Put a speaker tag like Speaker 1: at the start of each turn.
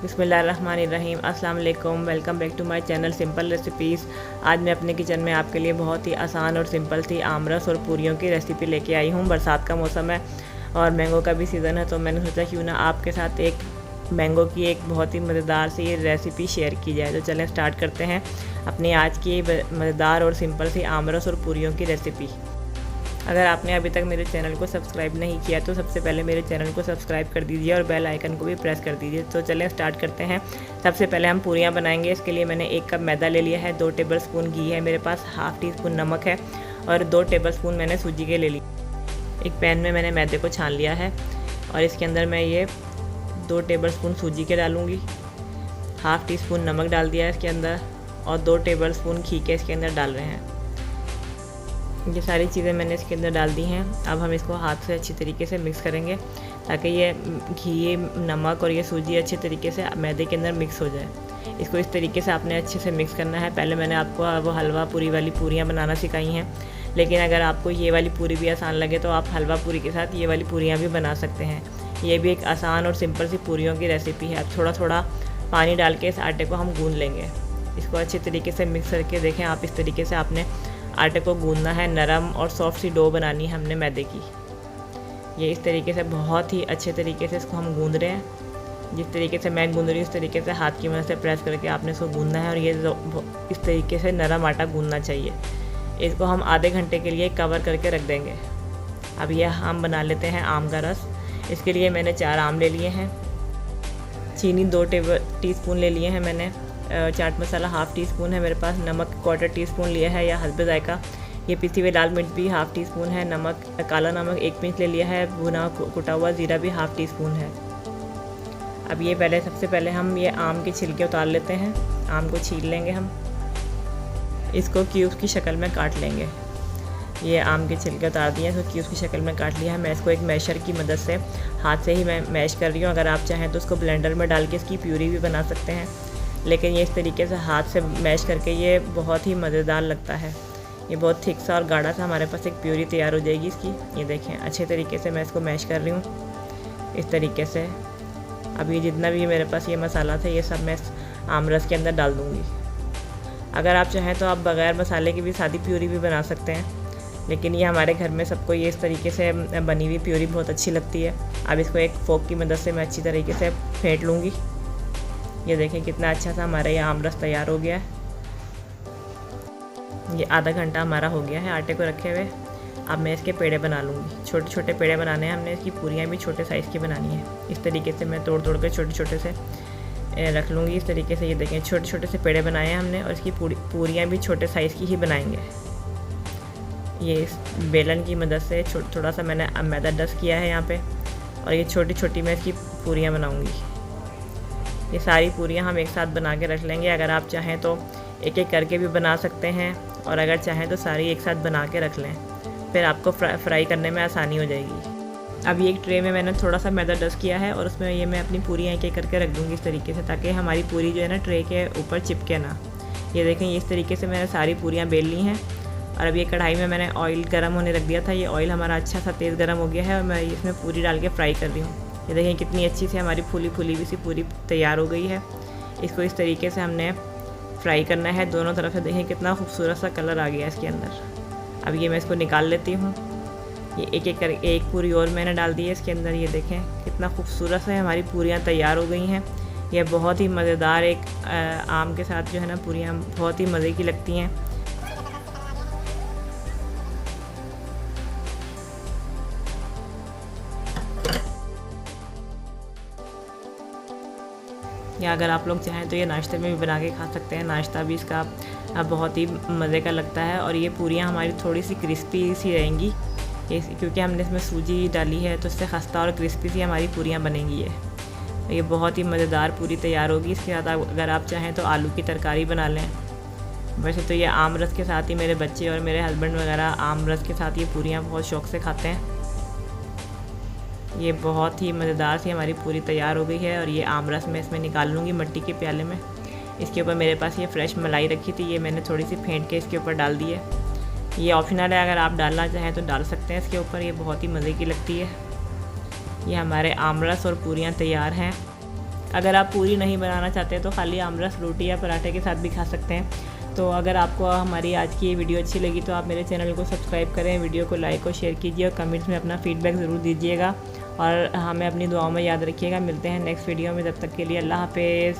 Speaker 1: बिस्मिल्लाहिर्रहमानिर्रहीम। अस्सलाम वालेकुम। Welcome back to my channel simple recipes. आज मैं अपने किचन में आपके लिए बहुत ही आसान और सिंपल सी आमरस और पूरियों की रेसिपी लेके आई हूँ। बरसात का मौसम है और मैंगो का भी सीज़न है, तो मैंने सोचा क्यों ना आपके साथ एक मैंगो की एक बहुत ही मज़ेदार सी रेसिपी शेयर की जाए। तो चलें स्टार्ट करते हैं अपनी आज की मज़ेदार और सिंपल सी आमरस और पूरियों की रेसिपी। अगर आपने अभी तक मेरे चैनल को सब्सक्राइब नहीं किया तो सबसे पहले मेरे चैनल को सब्सक्राइब कर दीजिए और बेल आइकन को भी प्रेस कर दीजिए। तो चलें स्टार्ट करते हैं। सबसे पहले हम पूरियाँ बनाएंगे। इसके लिए मैंने 1 कप मैदा ले लिया है, 2 टेबलस्पून घी है मेरे पास, हाफ़ टी स्पून नमक है और 2 टेबलस्पून मैंने सूजी के ले ली। एक पैन में मैंने मैदे को छान लिया है और इसके अंदर मैं ये 2 टेबलस्पून सूजी के डालूँगी, हाफ़ टी स्पून नमक डाल दिया है इसके अंदर और 2 टेबलस्पून घी के इसके अंदर डाल रहे हैं। ये सारी चीज़ें मैंने इसके अंदर डाल दी हैं। अब हम इसको हाथ से अच्छी तरीके से मिक्स करेंगे ताकि ये घी, नमक और ये सूजी अच्छे तरीके से मैदे के अंदर मिक्स हो जाए। इसको इस तरीके से आपने अच्छे से मिक्स करना है। पहले मैंने आपको वो हलवा पूरी वाली पूरियाँ बनाना सिखाई हैं, लेकिन अगर आपको ये वाली पूरी भी आसान लगे तो आप हलवा पूरी के साथ ये वाली पूरियाँ भी बना सकते हैं। ये भी एक आसान और सिंपल सी पूरियों की रेसिपी है। अब थोड़ा थोड़ा पानी डाल के इस आटे को हम गूँध लेंगे। इसको अच्छे तरीके से मिक्स करके देखें आप, इस तरीके से आपने आटे को गूंदना है। नरम और सॉफ्ट सी डो बनानी है हमने मैदे की। ये इस तरीके से बहुत ही अच्छे तरीके से इसको हम गूंद रहे हैं। जिस तरीके से मैं गूंद रही हूँ उस तरीके से हाथ की मदद से प्रेस करके आपने इसको गूंदना है और ये इस तरीके से नरम आटा गूंदना चाहिए। इसको हम आधे घंटे के लिए कवर करके रख देंगे। अब यह हम बना लेते हैं आम का रस। इसके लिए मैंने 4 आम ले लिए हैं, चीनी 2 टीस्पून ले लिए हैं मैंने, chaat masala half tea spoon है मेरे पास, नमक 1/4 टीस्पून लिया है या हस्बे जायका, ये पिसी हुई लाल मिर्च भी हाफ़ टी स्पून है, नमक काला नमक 1 पिंच ले लिया है, भुना कुटा हुआ ज़ीरा भी हाफ़ टी स्पून है। अब ये सबसे पहले हम ये आम के छिलके उतार लेते हैं। आम को छील लेंगे हम, इसको क्यूब्स की शक्ल में काट लेंगे। ये आम के छिलके उतार दिए, इसको क्यूब्स की शक्ल में काट लिया है। मैं इसको एक मैशर की मदद से हाथ से ही मैं मैश कर रही हूँ। अगर आप चाहें तो इसको ब्लेंडर में डाल के इसकी प्यूरी भी बना सकते हैं, लेकिन ये इस तरीके से हाथ से मैश करके ये बहुत ही मज़ेदार लगता है। ये बहुत थिक सा और गाढ़ा सा हमारे पास एक प्यूरी तैयार हो जाएगी इसकी। ये देखें अच्छे तरीके से मैं इसको मैश कर रही हूँ इस तरीके से। अब ये जितना भी मेरे पास ये मसाला था ये सब मैं आमरस के अंदर डाल दूँगी। अगर आप चाहें तो आप बग़ैर मसाले की भी सादी प्यूरी भी बना सकते हैं, लेकिन ये हमारे घर में सबको ये इस तरीके से बनी हुई प्यूरी बहुत अच्छी लगती है। अब इसको एक फोक की मदद से मैं अच्छी तरीके से फेंट लूँगी। ये देखें कितना अच्छा सा हमारा ये आमरस तैयार हो गया है। ये आधा घंटा हमारा हो गया है आटे को रखे हुए। अब मैं इसके पेड़े बना लूँगी। छोटे छोटे पेड़े बनाने हैं हमने, इसकी पूरियाँ भी छोटे साइज़ की बनानी है। इस तरीके से मैं तोड़ के छोटे छोटे से रख लूँगी इस तरीके से। ये देखें छोटे छोटे से पेड़े बनाए हैं हमने और इसकी पूरियाँ भी छोटे साइज़ की ही बनाएंगे। ये इस बेलन की मदद से थोड़ा सा मैंने मैदा डस्ट किया है यहाँ पे और ये छोटी छोटी मैं इसकी पूरियाँ बनाऊँगी। ये सारी पूरियाँ हम एक साथ बना के रख लेंगे। अगर आप चाहें तो एक एक करके भी बना सकते हैं और अगर चाहें तो सारी एक साथ बना के रख लें, फिर आपको फ्राई करने में आसानी हो जाएगी। अब ये एक ट्रे में मैंने थोड़ा सा मैदा डस्ट किया है और उसमें ये मैं अपनी पूरियाँ एक एक करके रख दूँगी इस तरीके से, ताकि हमारी पूरी जो है ना ट्रे के ऊपर चिपके ना। ये देखें इस तरीके से मैंने सारी पूरियाँ बेल ली हैं और अब ये कढ़ाई में मैंने ऑयल गर्म होने रख दिया था। ये ऑयल हमारा अच्छा सा तेज़ गर्म हो गया है और मैं इसमें पूरी डाल के फ्राई कर रही हूँ। ये देखें कितनी अच्छी सी हमारी फूली हुई सी पूरी तैयार हो गई है। इसको इस तरीके से हमने फ्राई करना है दोनों तरफ से। देखें कितना खूबसूरत सा कलर आ गया है इसके अंदर। अब ये मैं इसको निकाल लेती हूँ। ये एक पूरी और मैंने डाल दी है इसके अंदर। ये देखें कितना खूबसूरत से हमारी पूरियाँ तैयार हो गई हैं। ये बहुत ही मज़ेदार एक आम के साथ जो है ना पूरियाँ बहुत ही मज़े की लगती हैं। या अगर आप लोग चाहें तो ये नाश्ते में भी बना के खा सकते हैं। नाश्ता भी इसका बहुत ही मज़े का लगता है और ये पूरियाँ हमारी थोड़ी सी क्रिस्पी सी रहेंगी क्योंकि हमने इसमें सूजी डाली है, तो इससे खस्ता और क्रिस्पी सी हमारी पूरियाँ बनेंगी। ये बहुत ही मज़ेदार पूरी तैयार होगी। इसके साथ अगर आप चाहें तो आलू की तरकारी बना लें। वैसे तो ये आम रस के साथ ही मेरे बच्चे और मेरे हस्बैंड वगैरह आम रस के साथ ये पूरियाँ बहुत शौक़ से खाते हैं। ये बहुत ही मज़ेदार सी हमारी पूरी तैयार हो गई है और ये आम रस मैं इसमें निकाल लूँगी मिट्टी के प्याले में। इसके ऊपर मेरे पास ये फ्रेश मलाई रखी थी, ये मैंने थोड़ी सी फेंट के इसके ऊपर डाल दी है। ये ऑप्शनल है, अगर आप डालना चाहें तो डाल सकते हैं इसके ऊपर। ये बहुत ही मज़े की लगती है। ये हमारे आम रस और पूरियाँ तैयार हैं। अगर आप पूरी नहीं बनाना चाहते तो खाली आमरस रोटी या पराठे के साथ भी खा सकते हैं। तो अगर आपको हमारी आज की ये वीडियो अच्छी लगी तो आप मेरे चैनल को सब्सक्राइब करें, वीडियो को लाइक और शेयर कीजिए और कमेंट्स में अपना फीडबैक ज़रूर दीजिएगा और हमें अपनी दुआओं में याद रखिएगा। मिलते हैं नेक्स्ट वीडियो में, तब तक के लिए अल्लाह हाफिज़।